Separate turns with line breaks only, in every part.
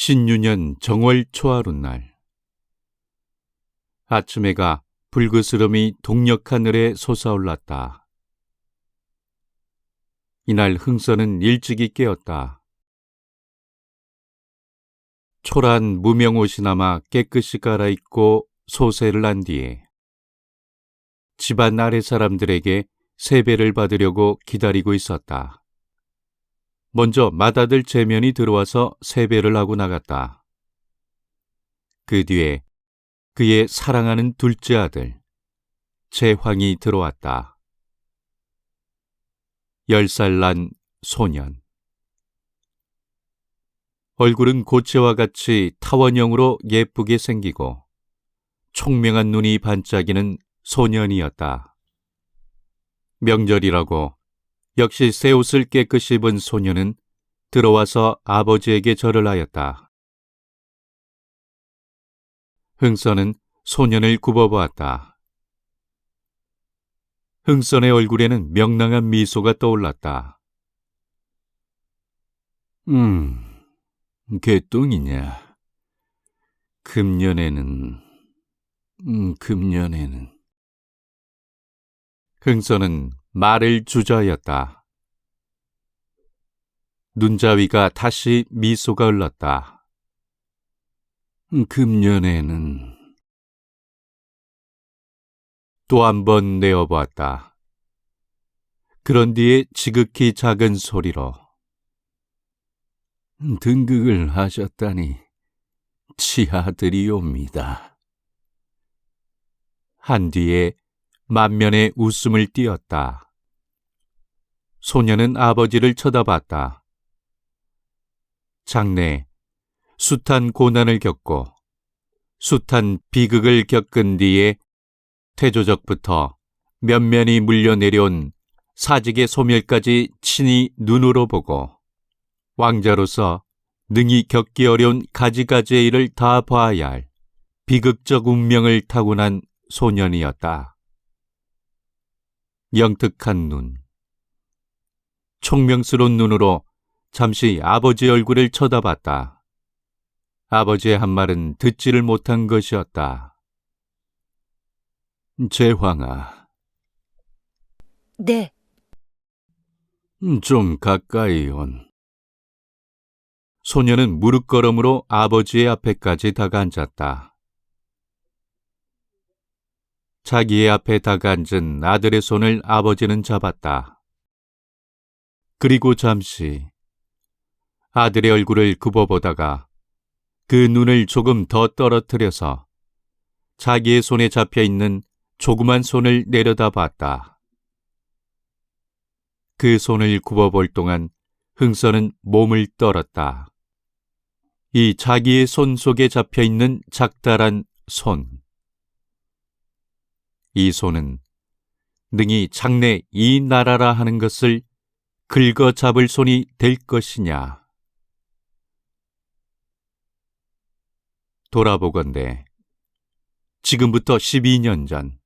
신유년 정월 초하룻날, 아침 해가 불그스름이 동력하늘에 솟아올랐다. 이날 흥선은 일찍이 깨었다. 초란 무명옷이나마 깨끗이 갈아입고 소세를 한 뒤에 집안 아래 사람들에게 세배를 받으려고 기다리고 있었다. 먼저 맏아들 제면이 들어와서 세배를 하고 나갔다. 그 뒤에 그의 사랑하는 둘째 아들 제황이 들어왔다. 10살 난 소년. 얼굴은 고체와 같이 타원형으로 예쁘게 생기고 총명한 눈이 반짝이는 소년이었다. 명절이라고 역시 새 옷을 깨끗이 입은 소년은 들어와서 아버지에게 절을 하였다. 흥선은 소년을 굽어보았다. 흥선의 얼굴에는 명랑한 미소가 떠올랐다. 개똥이냐? 금년에는... 흥선은 말을 주저하였다. 눈자위가 다시 미소가 흘렀다. 금년에는... 또 한 번 내어보았다. 그런 뒤에 지극히 작은 소리로 등극을 하셨다니 치아들이옵니다. 한 뒤에 만면에 웃음을 띄었다. 소녀는 아버지를 쳐다봤다. 장래에 숱한 고난을 겪고 숱한 비극을 겪은 뒤에 태조적부터 면면이 물려내려온 사직의 소멸까지 친히 눈으로 보고 왕자로서 능히 겪기 어려운 가지가지의 일을 다 봐야 할 비극적 운명을 타고난 소년이었다. 영특한 눈, 총명스러운 눈으로 잠시 아버지의 얼굴을 쳐다봤다. 아버지의 한 말은 듣지를 못한 것이었다. 제황아.
네.
좀 가까이 온. 소녀는 무릎걸음으로 아버지의 앞에까지 다가앉았다. 자기의 앞에 다가앉은 아들의 손을 아버지는 잡았다. 그리고 잠시 아들의 얼굴을 굽어보다가 그 눈을 조금 더 떨어뜨려서 자기의 손에 잡혀있는 조그만 손을 내려다봤다. 그 손을 굽어볼 동안 흥선은 몸을 떨었다. 이 자기의 손 속에 잡혀있는 작달한 손. 이 손은 능히 장래 이 나라라 하는 것을 긁어 잡을 손이 될 것이냐. 돌아보건대 지금부터 12년 전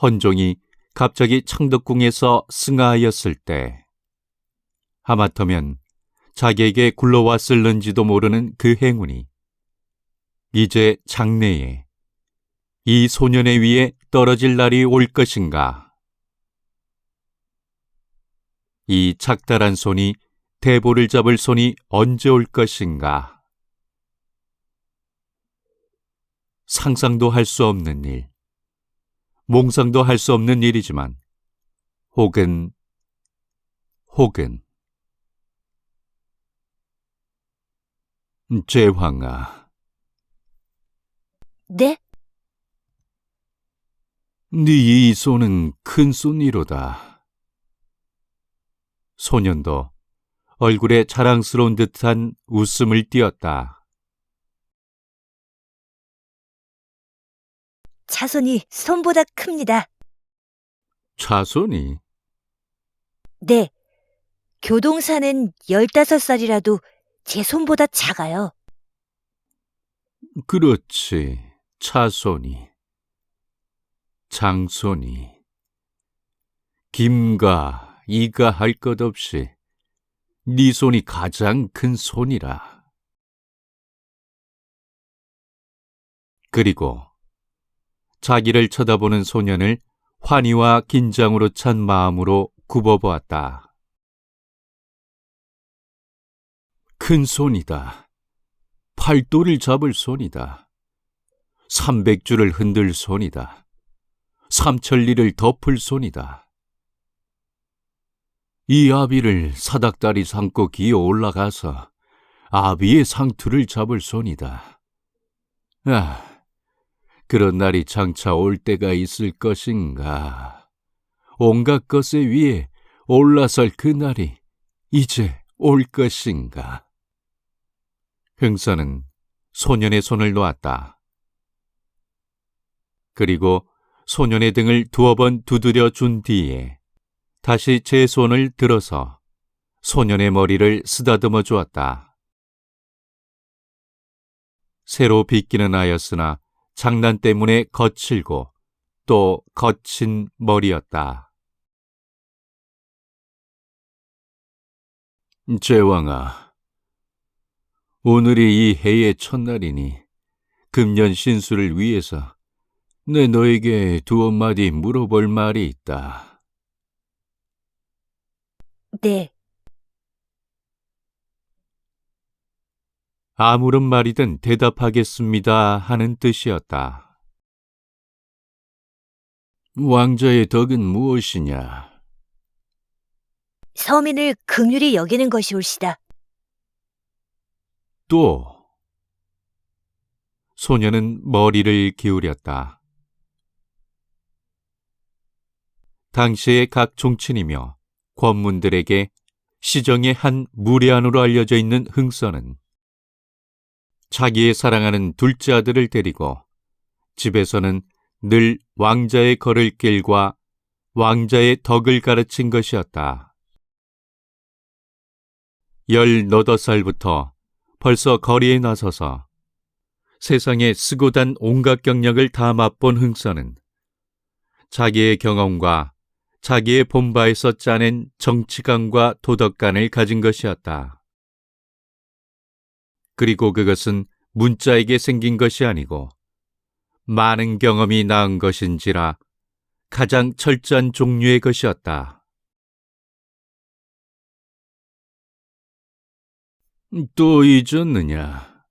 헌종이 갑자기 창덕궁에서 승하하였을 때 하마터면 자기에게 굴러왔을는지도 모르는 그 행운이 이제 장래에 이 소년의 위에 떨어질 날이 올 것인가. 이 작달한 손이 대보를 잡을 손이 언제 올 것인가. 상상도 할 수 없는 일, 몽상도 할 수 없는 일이지만 혹은 제황아.
네?
네 이 손은 큰 손이로다. 소년도 얼굴에 자랑스러운 듯한 웃음을 띄었다.
차손이 손보다 큽니다.
차손이?
네. 교동사는 15살이라도 제 손보다 작아요.
그렇지, 차손이. 장손이. 김가, 이가 할 것 없이 네 손이 가장 큰 손이라. 그리고 자기를 쳐다보는 소년을 환희와 긴장으로 찬 마음으로 굽어보았다. 큰 손이다. 팔도를 잡을 손이다. 300주를 흔들 손이다. 삼천리를 덮을 손이다. 이 아비를 사닥다리 삼고 기어 올라가서 아비의 상투를 잡을 손이다. 아, 그런 날이 장차 올 때가 있을 것인가. 온갖 것에 위에 올라설 그 날이 이제 올 것인가. 흥선은 소년의 손을 놓았다. 그리고 소년의 등을 두어 번 두드려 준 뒤에 다시 제 손을 들어서 소년의 머리를 쓰다듬어 주었다. 새로 빗기는 하였으나 장난 때문에 거칠고 또 거친 머리였다. 제왕아, 오늘이 이 해의 첫날이니 금년 신수를 위해서 내 너에게 두어 마디 물어볼 말이 있다.
네,
아무런 말이든 대답하겠습니다 하는 뜻이었다. 왕자의 덕은 무엇이냐?
서민을 긍휼히 여기는 것이 옳시다.
또 소녀는 머리를 기울였다. 당시의 각 종친이며 권문들에게 시정의 한 무례한으로 알려져 있는 흥선은 자기의 사랑하는 둘째 아들을 데리고 집에서는 늘 왕자의 걸을길과 왕자의 덕을 가르친 것이었다. 18살부터 벌써 거리에 나서서 세상에 쓰고 단 온갖 경력을 다 맛본 흥선은 자기의 경험과 자기의 본바에서 짜낸 정치관과 도덕관을 가진 것이었다. 그리고 그것은 문자에게 생긴 것이 아니고 많은 경험이 낳은 것인지라 가장 철저한 종류의 것이었다. 또 잊었느냐?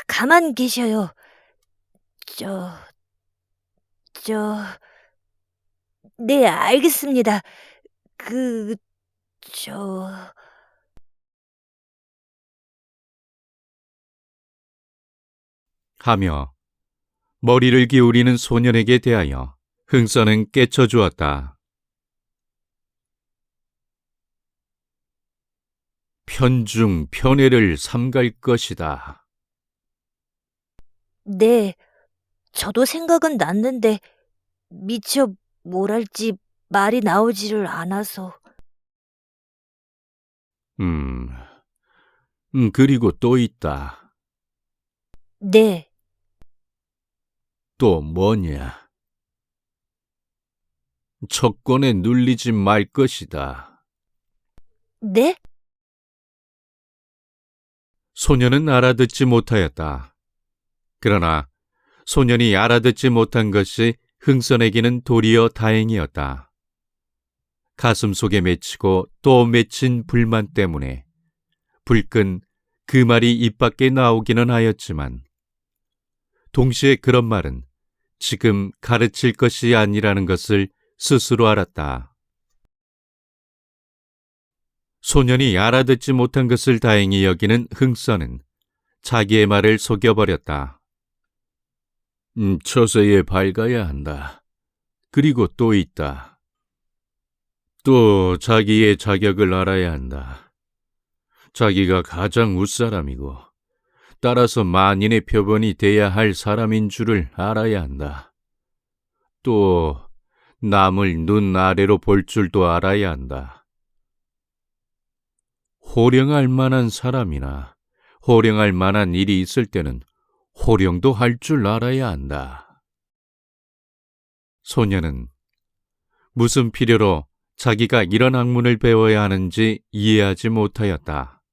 가만 계셔요. 네, 알겠습니다. 그, 저,
하며 머리를 기울이는 소년에게 대하여 흥선은 깨쳐주었다. 편중 편애를 삼갈 것이다.
네, 저도 생각은 났는데 미처 뭘 할지 말이 나오지를 않아서.
그리고 또 있다.
네,
또 뭐냐? 척권에 눌리지 말 것이다.
네?
소년은 알아듣지 못하였다. 그러나 소년이 알아듣지 못한 것이 흥선에게는 도리어 다행이었다. 가슴 속에 맺히고 또 맺힌 불만 때문에 불끈 그 말이 입 밖에 나오기는 하였지만 동시에 그런 말은 지금 가르칠 것이 아니라는 것을 스스로 알았다. 소년이 알아듣지 못한 것을 다행히 여기는 흥선은 자기의 말을 속여버렸다. 처세에 밝아야 한다. 그리고 또 있다. 또 자기의 자격을 알아야 한다. 자기가 가장 윗사람이고 따라서 만인의 표본이 돼야 할 사람인 줄을 알아야 한다. 또 남을 눈 아래로 볼 줄도 알아야 한다. 호령할 만한 사람이나 호령할 만한 일이 있을 때는 호령도 할 줄 알아야 한다. 소녀는 무슨 필요로 자기가 이런 학문을 배워야 하는지 이해하지 못하였다.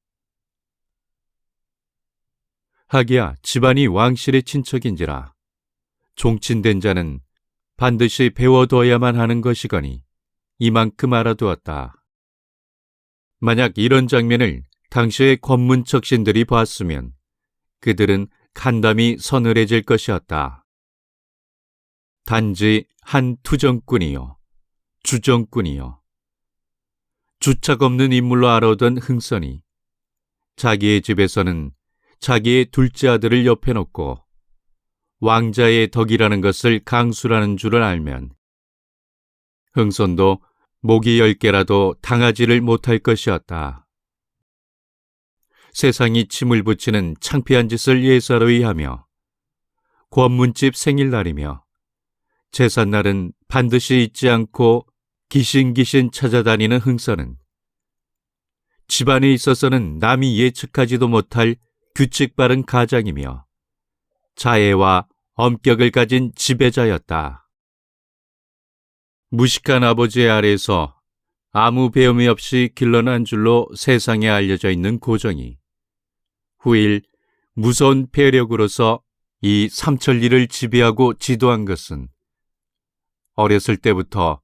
하기야 집안이 왕실의 친척인지라 종친된 자는 반드시 배워둬야만 하는 것이거니 이만큼 알아두었다. 만약 이런 장면을 당시의 권문척신들이 봤으면 그들은 간담이 서늘해질 것이었다. 단지 한 투정꾼이요, 주정꾼이요, 주착 없는 인물로 알아오던 흥선이 자기의 집에서는 자기의 둘째 아들을 옆에 놓고 왕자의 덕이라는 것을 강술하는 줄을 알면 흥선도 목이 10개라도 당하지를 못할 것이었다. 세상이 침을 붙이는 창피한 짓을 예사로이 하며 권문집 생일날이며 제삿날은 반드시 잊지 않고 기신기신 찾아다니는 흥선은 집안에 있어서는 남이 예측하지도 못할 규칙 바른 가장이며 자애와 엄격을 가진 지배자였다. 무식한 아버지의 아래에서 아무 배움이 없이 길러난 줄로 세상에 알려져 있는 고정이 후일 무서운 폐력으로서 이 삼천리를 지배하고 지도한 것은 어렸을 때부터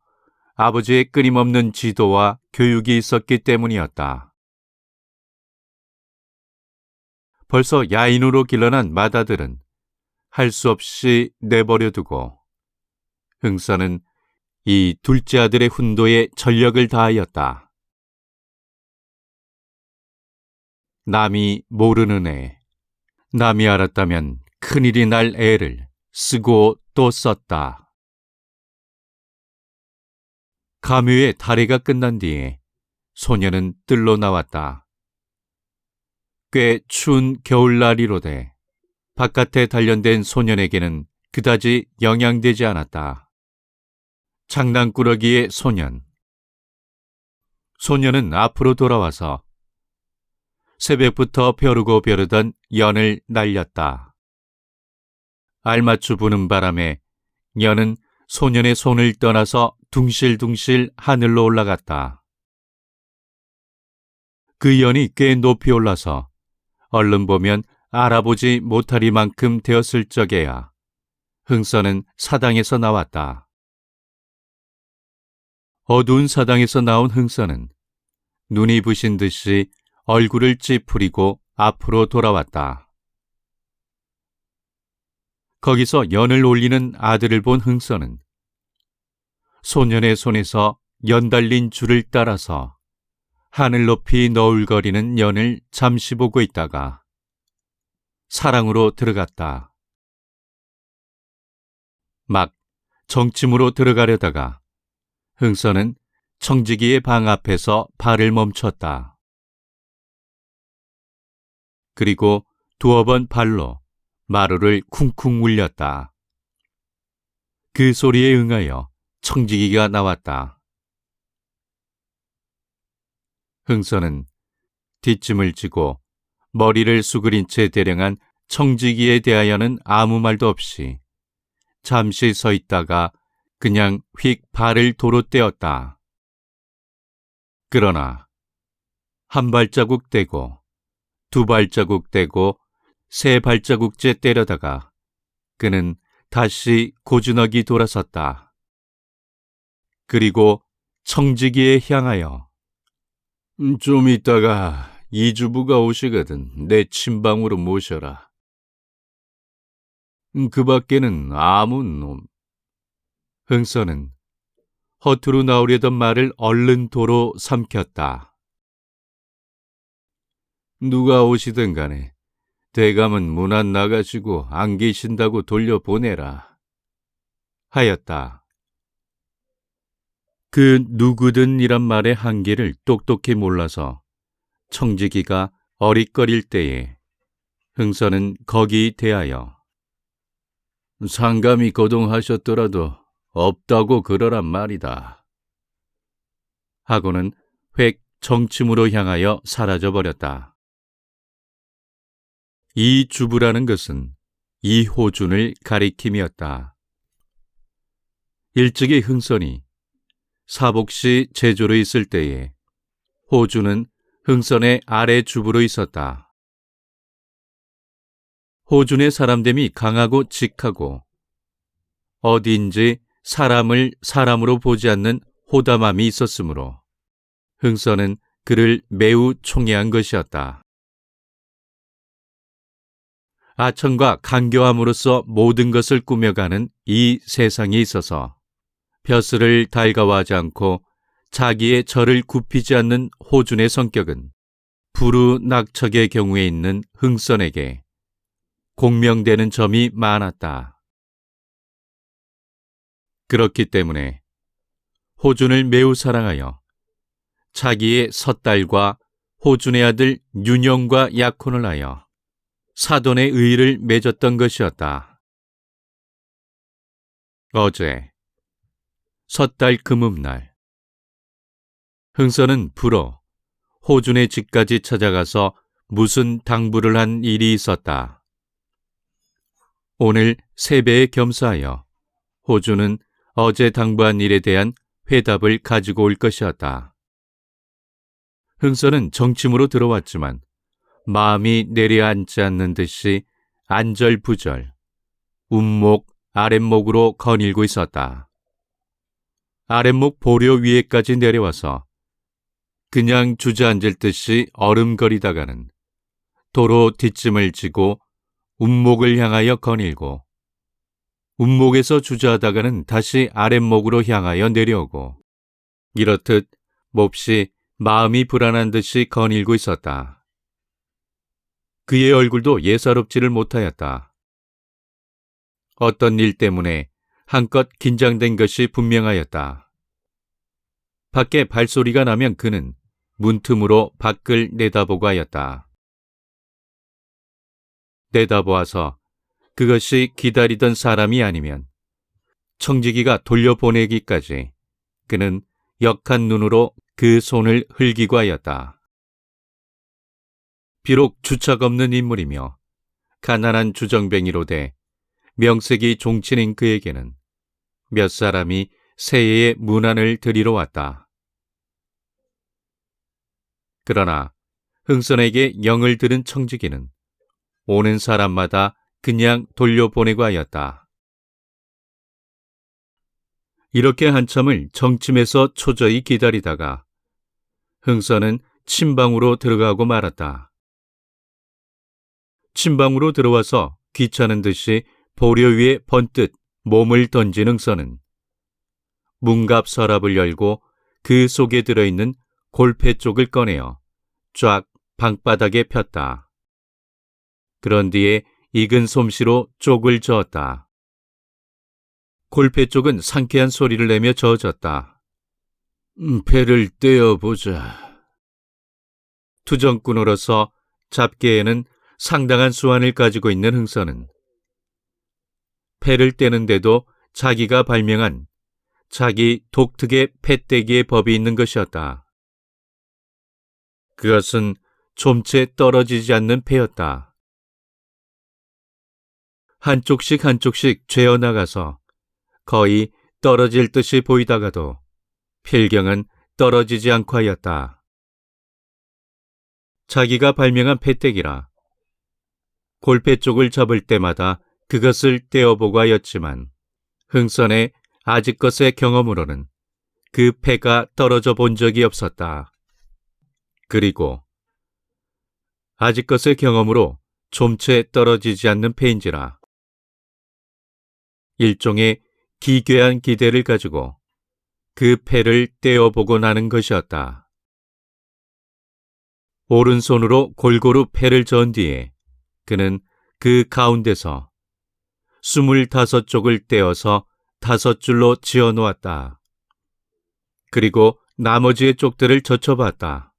아버지의 끊임없는 지도와 교육이 있었기 때문이었다. 벌써 야인으로 길러난 맏아들은 할 수 없이 내버려두고 흥선은 이 둘째 아들의 훈도에 전력을 다하였다. 남이 모르는 애, 남이 알았다면 큰일이 날 애를 쓰고 또 썼다. 감유의 달해가 끝난 뒤에 소녀는 뜰로 나왔다. 꽤 추운 겨울날이로되 바깥에 단련된 소년에게는 그다지 영향되지 않았다. 장난꾸러기의 소년. 소년은 앞으로 돌아와서 새벽부터 벼르고 벼르던 연을 날렸다. 알맞추 부는 바람에 연은 소년의 손을 떠나서 둥실둥실 하늘로 올라갔다. 그 연이 꽤 높이 올라서 얼른 보면 알아보지 못하리만큼 되었을 적에야 흥선은 사당에서 나왔다. 어두운 사당에서 나온 흥선은 눈이 부신 듯이 얼굴을 찌푸리고 앞으로 돌아왔다. 거기서 연을 올리는 아들을 본 흥선은 소년의 손에서 연 달린 줄을 따라서 하늘 높이 너울거리는 연을 잠시 보고 있다가 사랑으로 들어갔다. 막 정침으로 들어가려다가 흥선은 청지기의 방 앞에서 발을 멈췄다. 그리고 두어 번 발로 마루를 쿵쿵 울렸다. 그 소리에 응하여 청지기가 나왔다. 흥선은 뒷짐을 지고 머리를 수그린 채 대령한 청지기에 대하여는 아무 말도 없이 잠시 서 있다가 그냥 휙 발을 도로 떼었다. 그러나 한 발자국 떼고 두 발자국 떼고 세 발자국째 때려다가 그는 다시 고즈넉이 돌아섰다. 그리고 청지기에 향하여 좀 있다가 이주부가 오시거든 내 침방으로 모셔라. 그 밖에는 아무 놈. 흥선은 허투루 나오려던 말을 얼른 도로 삼켰다. 누가 오시든 간에 대감은 문 안 나가시고 안 계신다고 돌려보내라 하였다. 그 누구든이란 말의 한계를 똑똑히 몰라서 청지기가 어릿거릴 때에 흥선은 거기 대하여 상감이 거동하셨더라도 없다고 그러란 말이다 하고는 획 정침으로 향하여 사라져버렸다. 이 주부라는 것은 이호준을 가리킴이었다. 일찍이 흥선이 사복시 제조로 있을 때에 호주는 흥선의 아래 주부로 있었다. 호준의 사람됨이 강하고 직하고 어디인지 사람을 사람으로 보지 않는 호담함이 있었으므로 흥선은 그를 매우 총애한 것이었다. 아천과 간교함으로써 모든 것을 꾸며가는 이 세상에 있어서 벼슬을 달가워하지 않고 자기의 절을 굽히지 않는 호준의 성격은 불우낙척의 경우에 있는 흥선에게 공명되는 점이 많았다. 그렇기 때문에 호준을 매우 사랑하여 자기의 섣달과 호준의 아들 윤영과 약혼을 하여 사돈의 의를 맺었던 것이었다. 어제 섣달 금음날 흥선은 불어 호준의 집까지 찾아가서 무슨 당부를 한 일이 있었다. 오늘 세배에 겸사하여 호준은 어제 당부한 일에 대한 회답을 가지고 올 것이었다. 흥선은 정침으로 들어왔지만 마음이 내려앉지 않는 듯이 안절부절, 움목, 아랫목으로 거닐고 있었다. 아랫목 보려 위에까지 내려와서 그냥 주저앉을 듯이 얼음거리다가는 도로 뒷짐을 지고 움목을 향하여 거닐고 움목에서 주저하다가는 다시 아랫목으로 향하여 내려오고 이렇듯 몹시 마음이 불안한 듯이 거닐고 있었다. 그의 얼굴도 예사롭지를 못하였다. 어떤 일 때문에 한껏 긴장된 것이 분명하였다. 밖에 발소리가 나면 그는 문틈으로 밖을 내다보고 하였다. 내다보아서 그것이 기다리던 사람이 아니면 청지기가 돌려보내기까지 그는 역한 눈으로 그 손을 흘기고 하였다. 비록 주책 없는 인물이며 가난한 주정뱅이로되 명색이 종친인 그에게는 몇 사람이 새해의 문안을 드리러 왔다. 그러나 흥선에게 영을 들은 청지기는 오는 사람마다 그냥 돌려보내고 하였다. 이렇게 한참을 정침에서 초저히 기다리다가 흥선은 침방으로 들어가고 말았다. 침방으로 들어와서 귀찮은 듯이 보려 위에 번뜩 몸을 던진 흥선은 문갑 서랍을 열고 그 속에 들어있는 골패 쪽을 꺼내어 쫙 방바닥에 폈다. 그런 뒤에 익은 솜씨로 쪽을 저었다. 골패 쪽은 상쾌한 소리를 내며 저어졌다. 패를 떼어보자. 투정꾼으로서 잡기에는 상당한 수완을 가지고 있는 흥선은 패를 떼는데도 자기가 발명한 자기 독특의 패떼기의 법이 있는 것이었다. 그것은 좀채 떨어지지 않는 패였다. 한쪽씩 한쪽씩 죄어나가서 거의 떨어질 듯이 보이다가도 필경은 떨어지지 않고 하였다. 자기가 발명한 패떼기라 골패 쪽을 잡을 때마다 그것을 떼어보고 하였지만 흥선의 아직것의 경험으로는 그 패가 떨어져 본 적이 없었다. 그리고 아직것의 경험으로 좀채 떨어지지 않는 패인지라 일종의 기괴한 기대를 가지고 그 패를 떼어보고 나는 것이었다. 오른손으로 골고루 패를 저은 뒤에 그는 그 가운데서 25쪽을 떼어서 5줄로 지어놓았다. 그리고 나머지의 쪽들을 젖혀봤다.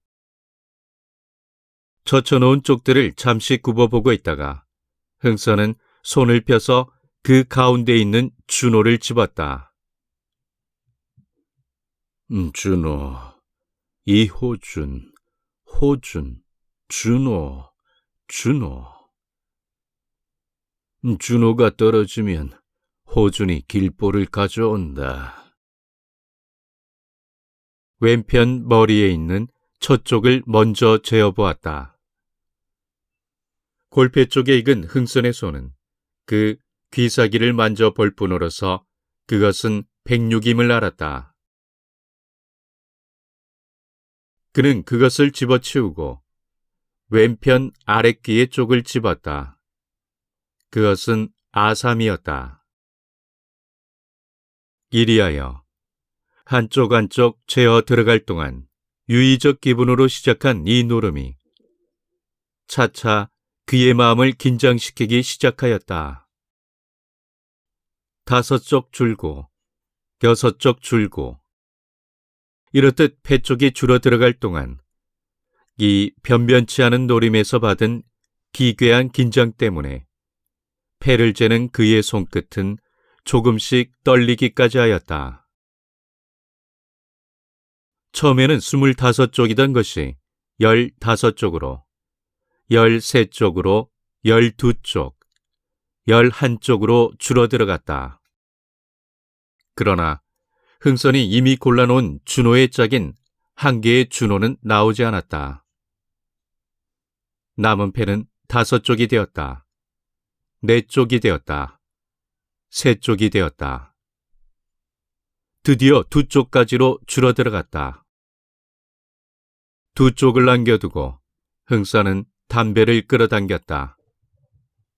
젖혀놓은 쪽들을 잠시 굽어보고 있다가 흥선은 손을 펴서 그 가운데 있는 준호를 집었다. 준호, 이호준, 호준, 준호, 준호. 준호가 떨어지면 호준이 길보를 가져온다. 왼편 머리에 있는 첫 쪽을 먼저 재어보았다. 골패 쪽에 익은 흥선의 손은 그 귀사기를 만져볼 뿐으로서 그것은 백육임을 알았다. 그는 그것을 집어치우고 왼편 아랫귀의 쪽을 집었다. 그것은 아삼이었다. 이리하여 한쪽 한쪽 재어 들어갈 동안 유의적 기분으로 시작한 이 노름이 차차 그의 마음을 긴장시키기 시작하였다. 5쪽 줄고 6쪽 줄고 이렇듯 폐 쪽이 줄어 들어갈 동안 이 변변치 않은 노림에서 받은 기괴한 긴장 때문에 폐를 재는 그의 손끝은 조금씩 떨리기까지 하였다. 처음에는 25쪽이던 것이 15쪽으로, 13쪽으로, 12쪽, 11쪽으로 줄어들어갔다. 그러나 흥선이 이미 골라놓은 준호의 짝인 한 개의 준호는 나오지 않았다. 남은 패는 5쪽이 되었다. 4쪽이 되었다. 3쪽이 되었다. 드디어 2쪽까지로 줄어들어갔다. 2쪽을 남겨두고 흥선은 담배를 끌어당겼다.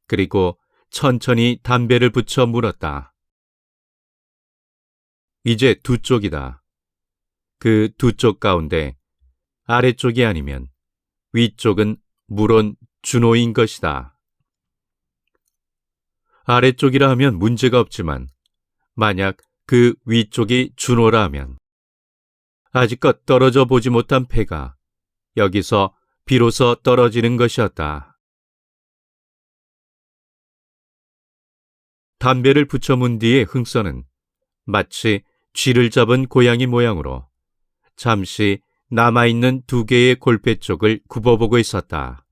그리고 천천히 담배를 붙여 물었다. 이제 2쪽이다. 그 2쪽 가운데 아래쪽이 아니면 위쪽은 물론 준호인 것이다. 아래쪽이라 하면 문제가 없지만 만약 그 위쪽이 준호라 하면 아직껏 떨어져 보지 못한 패가 여기서 비로소 떨어지는 것이었다. 담배를 붙여문 뒤에 흥선은 마치 쥐를 잡은 고양이 모양으로 잠시 남아있는 2개의 골패 쪽을 굽어보고 있었다.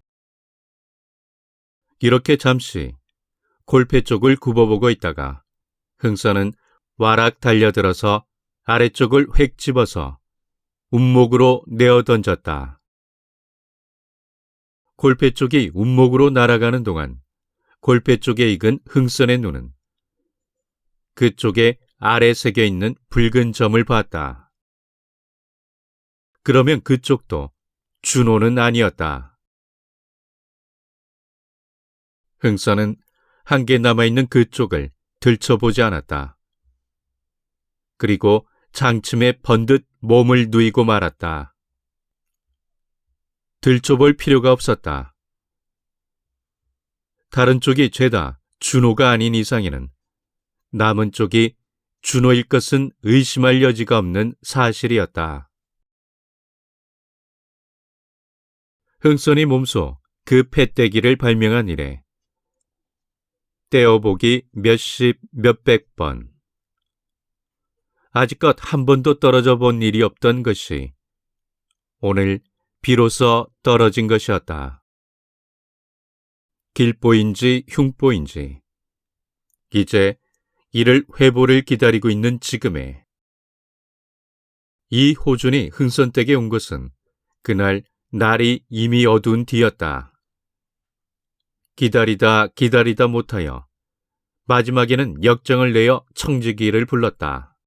이렇게 잠시 골패 쪽을 굽어보고 있다가 흥선은 와락 달려들어서 아래쪽을 획 집어서 운목으로 내어 던졌다. 골패 쪽이 운목으로 날아가는 동안 골패 쪽에 익은 흥선의 눈은 그쪽에 아래 새겨 있는 붉은 점을 봤다. 그러면 그쪽도 준호는 아니었다. 흥선은 한 개 남아있는 그쪽을 들춰보지 않았다. 그리고 장침에 번듯 몸을 누이고 말았다. 들춰볼 필요가 없었다. 다른 쪽이 죄다 준호가 아닌 이상에는 남은 쪽이 준호일 것은 의심할 여지가 없는 사실이었다. 흥선이 몸소 그 패대기를 발명한 이래 떼어보기 몇십 몇백 번 아직껏 한 번도 떨어져 본 일이 없던 것이 오늘 비로소 떨어진 것이었다. 길보인지 흉보인지 이제 이를 회보를 기다리고 있는 지금에 이 호준이 흥선댁에 온 것은 그날 날이 이미 어두운 뒤였다. 기다리다 못하여 마지막에는 역정을 내어 청지기를 불렀다.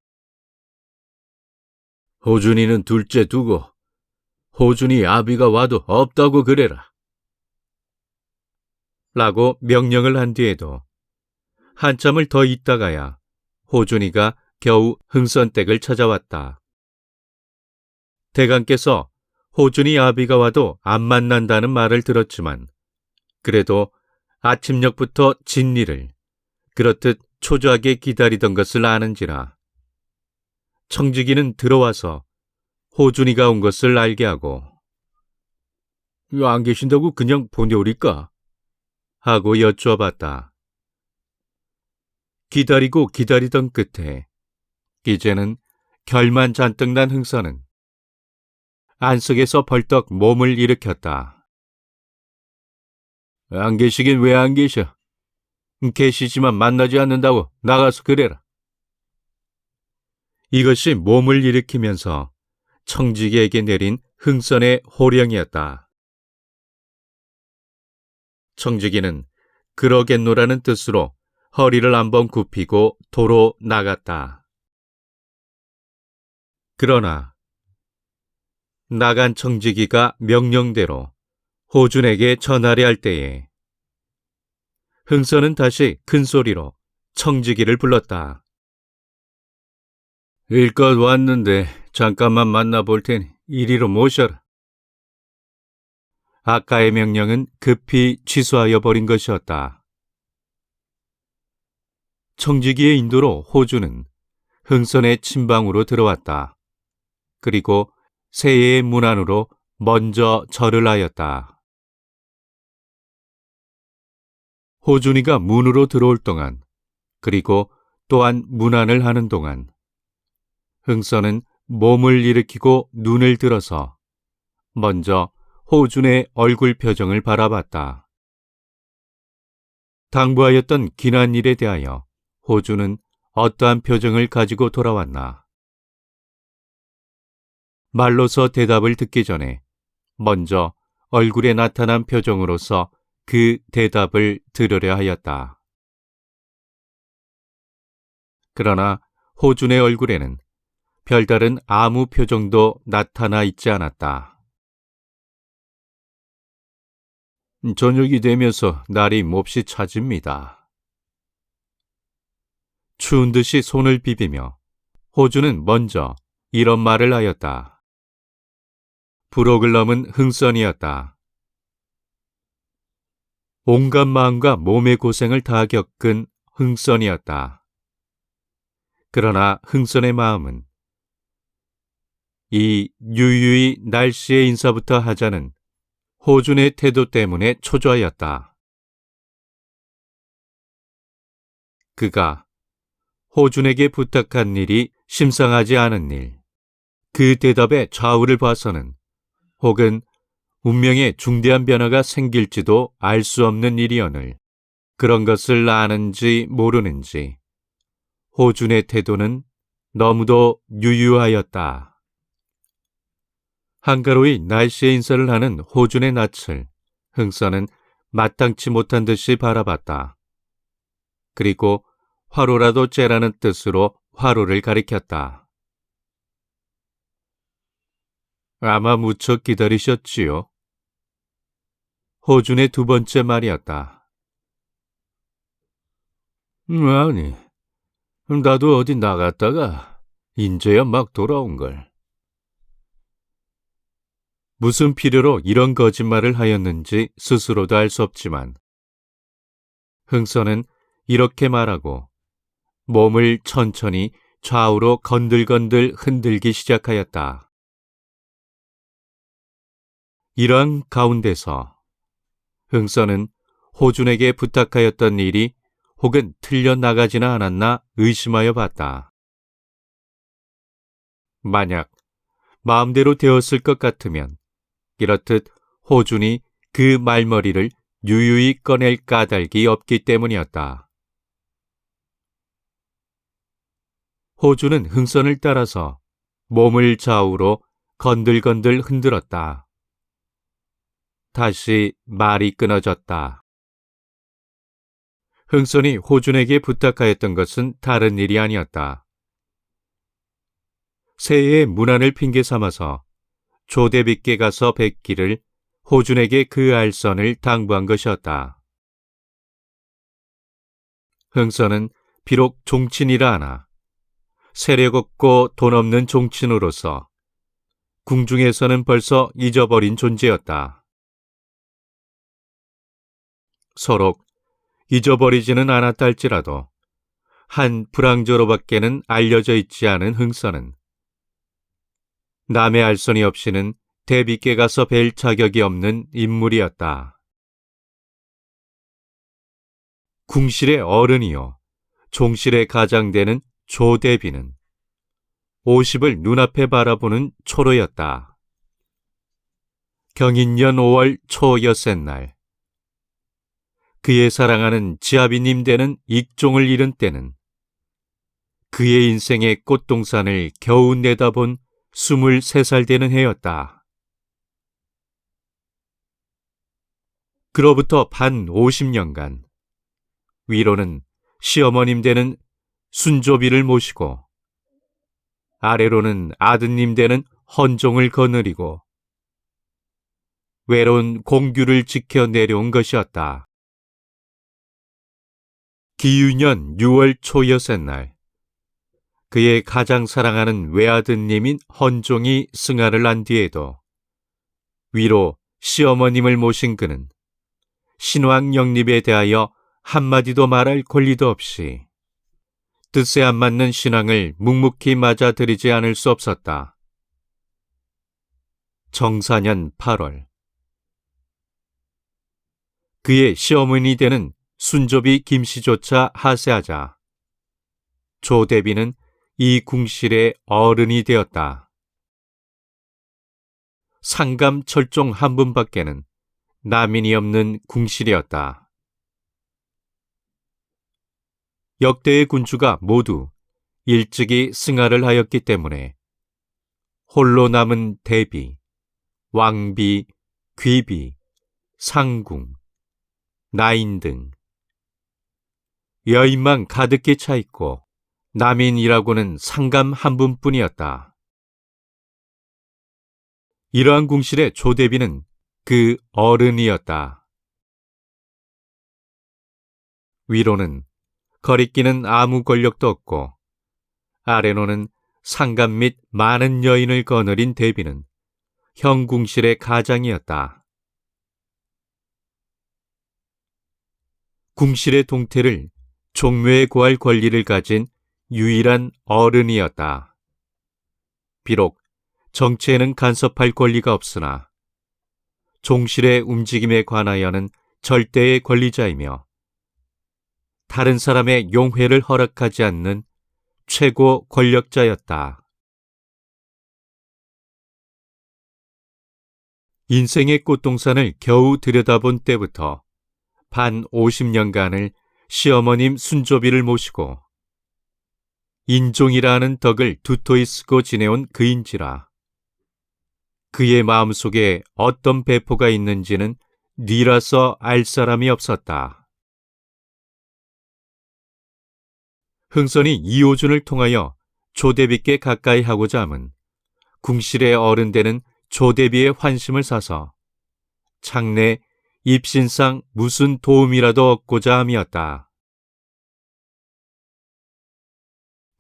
호준이는 둘째 두고 호준이 아비가 와도 없다고 그래라. 라고 명령을 한 뒤에도 한참을 더 있다가야 호준이가 겨우 흥선댁을 찾아왔다. 대감께서 호준이 아비가 와도 안 만난다는 말을 들었지만 그래도 아침녘부터 진리를 그렇듯 초조하게 기다리던 것을 아는지라 청지기는 들어와서 호준이가 온 것을 알게 하고 안 계신다고 그냥 보내오릴까? 하고 여쭈어봤다. 기다리고 기다리던 끝에 이제는 결만 잔뜩 난 흥선은 안석에서 벌떡 몸을 일으켰다. 안 계시긴 왜 안 계셔? 계시지만 만나지 않는다고 나가서 그래라. 이것이 몸을 일으키면서 청지기에게 내린 흥선의 호령이었다. 청지기는 그러겠노라는 뜻으로 허리를 한번 굽히고 도로 나갔다. 그러나 나간 청지기가 명령대로 호준에게 전하려 할 때에 흥선은 다시 큰 소리로 청지기를 불렀다. 일껏 왔는데 잠깐만 만나볼 테니 이리로 모셔라. 아까의 명령은 급히 취소하여 버린 것이었다. 청지기의 인도로 호준은 흥선의 침방으로 들어왔다. 그리고 세예의 문 안으로 먼저 절을 하였다. 호준이가 문으로 들어올 동안, 그리고 또한 문안을 하는 동안 흥선은 몸을 일으키고 눈을 들어서 먼저 호준의 얼굴 표정을 바라봤다. 당부하였던 기난 일에 대하여 호준은 어떠한 표정을 가지고 돌아왔나. 말로서 대답을 듣기 전에 먼저 얼굴에 나타난 표정으로서 그 대답을 들으려 하였다. 그러나 호준의 얼굴에는 별다른 아무 표정도 나타나 있지 않았다. 저녁이 되면서 날이 몹시 차집니다. 추운 듯이 손을 비비며 호준은 먼저 이런 말을 하였다. 부록을 넘은 흥선이었다. 온갖 마음과 몸의 고생을 다 겪은 흥선이었다. 그러나 흥선의 마음은 이 유유히 날씨의 인사부터 하자는 호준의 태도 때문에 초조하였다. 그가 호준에게 부탁한 일이 심상하지 않은 일, 그 대답의 좌우를 봐서는 혹은 운명에 중대한 변화가 생길지도 알 수 없는 일이오늘 그런 것을 아는지 모르는지 호준의 태도는 너무도 유유하였다. 한가로이 날씨의 인사를 하는 호준의 낯을 흥선은 마땅치 못한 듯이 바라봤다. 그리고 화로라도 째라는 뜻으로 화로를 가리켰다. 아마 무척 기다리셨지요. 호준의 두 번째 말이었다. 아니, 나도 어디 나갔다가 인제야 막 돌아온걸. 무슨 필요로 이런 거짓말을 하였는지 스스로도 알 수 없지만 흥선은 이렇게 말하고 몸을 천천히 좌우로 건들건들 흔들기 시작하였다. 이러한 가운데서 흥선은 호준에게 부탁하였던 일이 혹은 틀려나가지는 않았나 의심하여 봤다. 만약 마음대로 되었을 것 같으면 이렇듯 호준이 그 말머리를 유유히 꺼낼 까닭이 없기 때문이었다. 호준은 흥선을 따라서 몸을 좌우로 건들건들 흔들었다. 다시 말이 끊어졌다. 흥선이 호준에게 부탁하였던 것은 다른 일이 아니었다. 새해의 문안을 핑계 삼아서 조대비께 가서 뵙기를 호준에게 그 알선을 당부한 것이었다. 흥선은 비록 종친이라 하나 세력 없고 돈 없는 종친으로서 궁중에서는 벌써 잊어버린 존재였다. 서로 잊어버리지는 않았다 할지라도 한 불황저로밖에는 알려져 있지 않은 흥선은 남의 알선이 없이는 대비께 가서 뵐 자격이 없는 인물이었다. 궁실의 어른이요 종실의 가장되는 조대비는 50을 눈앞에 바라보는 초로였다. 경인년 5월 초 엿새날 그의 사랑하는 지아비님 되는 익종을 잃은 때는 그의 인생의 꽃동산을 겨우 내다본 23살 되는 해였다. 그로부터 반 50년간 위로는 시어머님 되는 순조비를 모시고 아래로는 아드님 되는 헌종을 거느리고 외로운 공규를 지켜 내려온 것이었다. 기유년 6월 초여섯날 그의 가장 사랑하는 외아드님인 헌종이 승하를 난 뒤에도 위로 시어머님을 모신 그는 신왕 영립에 대하여 한마디도 말할 권리도 없이 뜻에 안 맞는 신앙을 묵묵히 맞아들이지 않을 수 없었다. 정사년 8월 그의 시어머니 되는 순조비 김씨조차 하세하자 조대비는 이 궁실의 어른이 되었다. 상감 철종 한 분밖에는 남인이 없는 궁실이었다. 역대의 군주가 모두 일찍이 승하를 하였기 때문에 홀로 남은 대비, 왕비, 귀비, 상궁, 나인 등 여인만 가득히 차 있고 남인이라고는 상감 한 분뿐이었다. 이러한 궁실의 조대비는 그 어른이었다. 위로는 거리끼는 아무 권력도 없고 아래로는 상감 및 많은 여인을 거느린 대비는 형궁실의 가장이었다. 궁실의 동태를 종묘에 구할 권리를 가진 유일한 어른이었다. 비록 정치에는 간섭할 권리가 없으나 종실의 움직임에 관하여는 절대의 권리자이며 다른 사람의 용회를 허락하지 않는 최고 권력자였다. 인생의 꽃동산을 겨우 들여다본 때부터 반 50년간을 시어머님 순조비를 모시고 인종이라 하는 덕을 두터이 쓰고 지내온 그인지라 그의 마음속에 어떤 배포가 있는지는 뉘라서 알 사람이 없었다. 흥선이 이호준을 통하여 조대비께 가까이 하고자 함은 궁실의 어른되는 조대비의 환심을 사서 장래 입신상 무슨 도움이라도 얻고자 함이었다.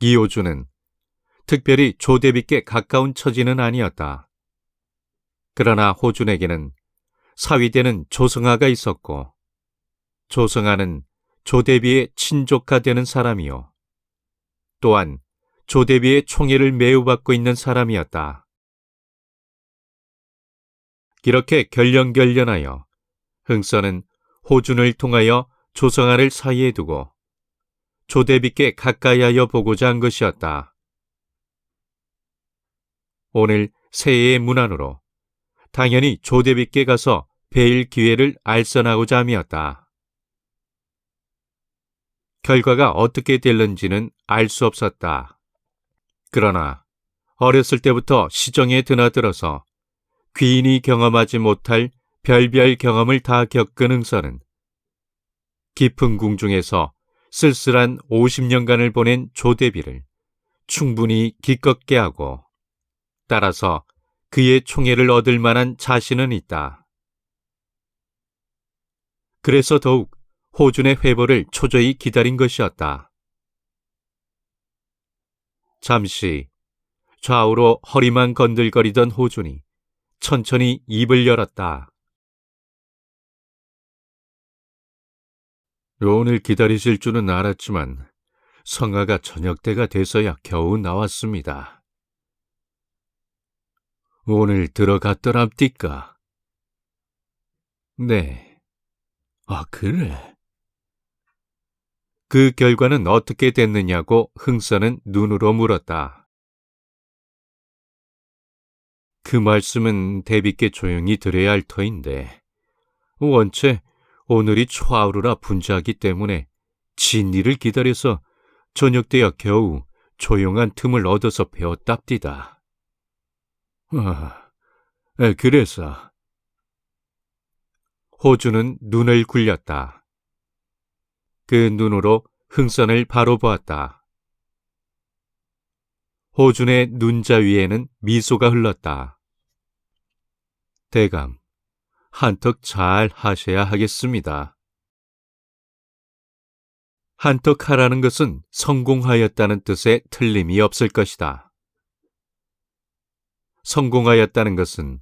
이호준은 특별히 조대비께 가까운 처지는 아니었다. 그러나 호준에게는 사위되는 조성아가 있었고 조성아는 조대비의 친조카 되는 사람이요. 또한 조대비의 총애를 매우 받고 있는 사람이었다. 이렇게 결련결련하여 흥선은 호준을 통하여 조성아를 사이에 두고 조대비께 가까이 하여 보고자 한 것이었다. 오늘 새해의 문안으로 당연히 조대비께 가서 뵐 기회를 알선하고자 함이었다. 결과가 어떻게 될는지는 알 수 없었다. 그러나 어렸을 때부터 시정에 드나들어서 귀인이 경험하지 못할 별별 경험을 다 겪은 흥선은 깊은 궁중에서 쓸쓸한 50년간을 보낸 조대비를 충분히 기껍게 하고 따라서 그의 총애를 얻을 만한 자신은 있다. 그래서 더욱 호준의 회보를 초조히 기다린 것이었다. 잠시 좌우로 허리만 건들거리던 호준이 천천히 입을 열었다. 오늘 기다리실 줄은 알았지만 성화가 저녁 때가 돼서야 겨우 나왔습니다. 오늘 들어갔더랍디까? 네. 아, 그래? 그 결과는 어떻게 됐느냐고 흥선은 눈으로 물었다. 그 말씀은 대비께 조용히 드려야 할 터인데 원체 오늘이 초하루라 분주하기 때문에 진리를 기다려서 저녁 때야 겨우 조용한 틈을 얻어서 배웠답디다. 그래서. 호주는 눈을 굴렸다. 그 눈으로 흥선을 바로 보았다. 호준의 눈자 위에는 미소가 흘렀다. 대감, 한턱 잘 하셔야 하겠습니다. 한턱 하라는 것은 성공하였다는 뜻에 틀림이 없을 것이다. 성공하였다는 것은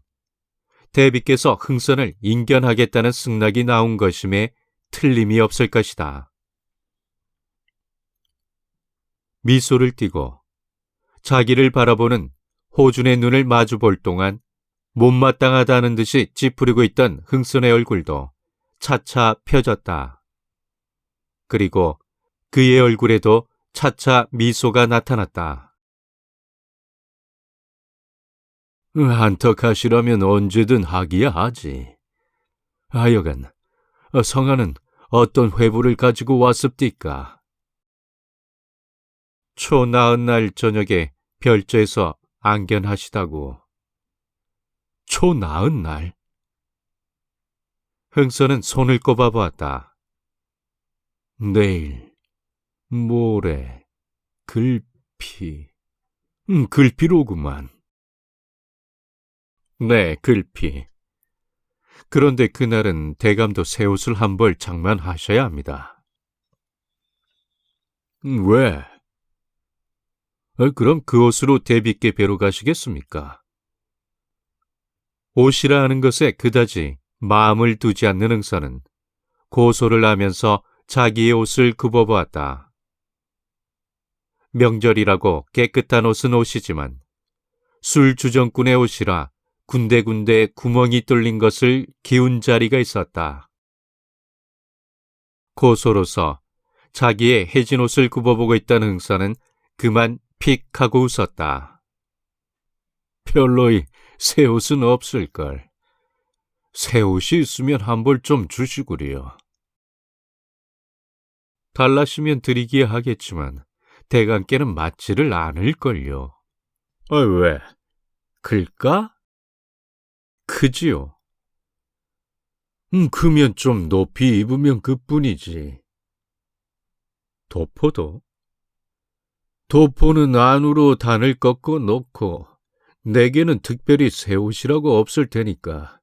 대비께서 흥선을 인견하겠다는 승낙이 나온 것임에 틀림이 없을 것이다. 미소를 띠고 자기를 바라보는 호준의 눈을 마주 볼 동안 못마땅하다는 듯이 찌푸리고 있던 흥선의 얼굴도 차차 펴졌다. 그리고 그의 얼굴에도 차차 미소가 나타났다. 한턱 하시라면 언제든 하기야 하지. 하여간 성아는 어떤 회부를 가지고 왔습니까? 초 나은 날 저녁에 별저에서 안견하시다고. 초 나은 날? 흥선은 손을 꼽아보았다. 내일, 모레, 글피. 글피로구만. 네, 글피. 그런데 그날은 대감도 새 옷을 한 벌 장만하셔야 합니다. 왜? 그럼 그 옷으로 대비께 뵈러 가시겠습니까? 옷이라 하는 것에 그다지 마음을 두지 않는 흥선은 고소를 하면서 자기의 옷을 굽어보았다. 명절이라고 깨끗한 옷은 옷이지만 술주정꾼의 옷이라 군데군데 구멍이 뚫린 것을 기운 자리가 있었다. 고소로서 자기의 해진 옷을 굽어보고 있던 흥선은 그만 픽 하고 웃었다. 별로이 새 옷은 없을걸. 새 옷이 있으면 한 벌 좀 주시구려. 달라시면 드리기야 하겠지만 대감께는 맞지를 않을걸요. 왜? 클까? 크지요. 크면 좀 높이 입으면 그뿐이지. 도포도? 도포는 안으로 단을 꺾어 놓고 내게는 특별히 새 옷이라고 없을 테니까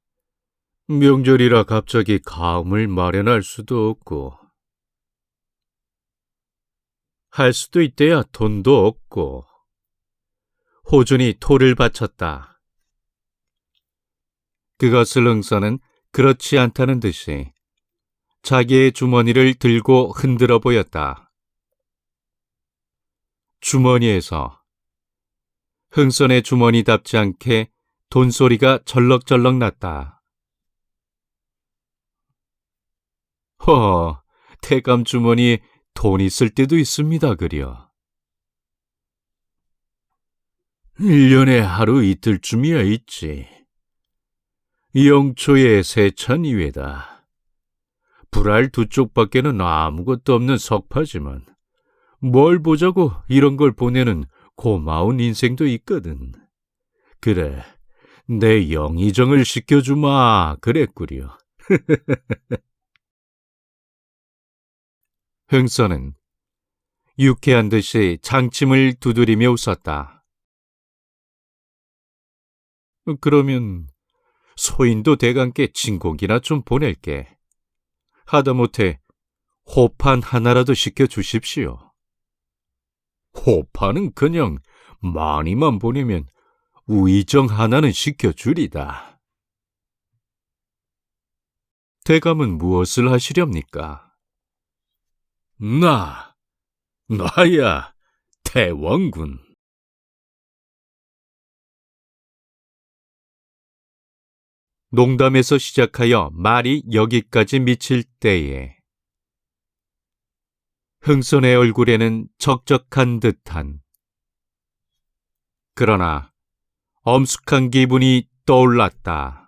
명절이라 갑자기 가음을 마련할 수도 없고 할 수도 있대야 돈도 없고. 호준이 토를 바쳤다. 그것을 흥선은 그렇지 않다는 듯이 자기의 주머니를 들고 흔들어 보였다. 주머니에서 흥선의 주머니답지 않게 돈소리가 절럭절럭 났다. 대감 주머니에 돈 있을 때도 있습니다, 그려. 1년에 하루 이틀쯤이야 있지. 영초에 세찬 이외다. 불알 두 쪽밖에는 아무것도 없는 석파지만 뭘 보자고 이런 걸 보내는 고마운 인생도 있거든. 그래, 내 영의정을 시켜주마 그랬구려. 흥선은 유쾌한 듯이 장침을 두드리며 웃었다. 그러면 소인도 대감께 진곡이나 좀 보낼게. 하다못해 호판 하나라도 시켜주십시오. 호판은 그냥 많이만 보내면 우의정 하나는 시켜주리다. 대감은 무엇을 하시렵니까? 나야 대원군. 농담에서 시작하여 말이 여기까지 미칠 때에 흥선의 얼굴에는 적적한 듯한 그러나 엄숙한 기분이 떠올랐다.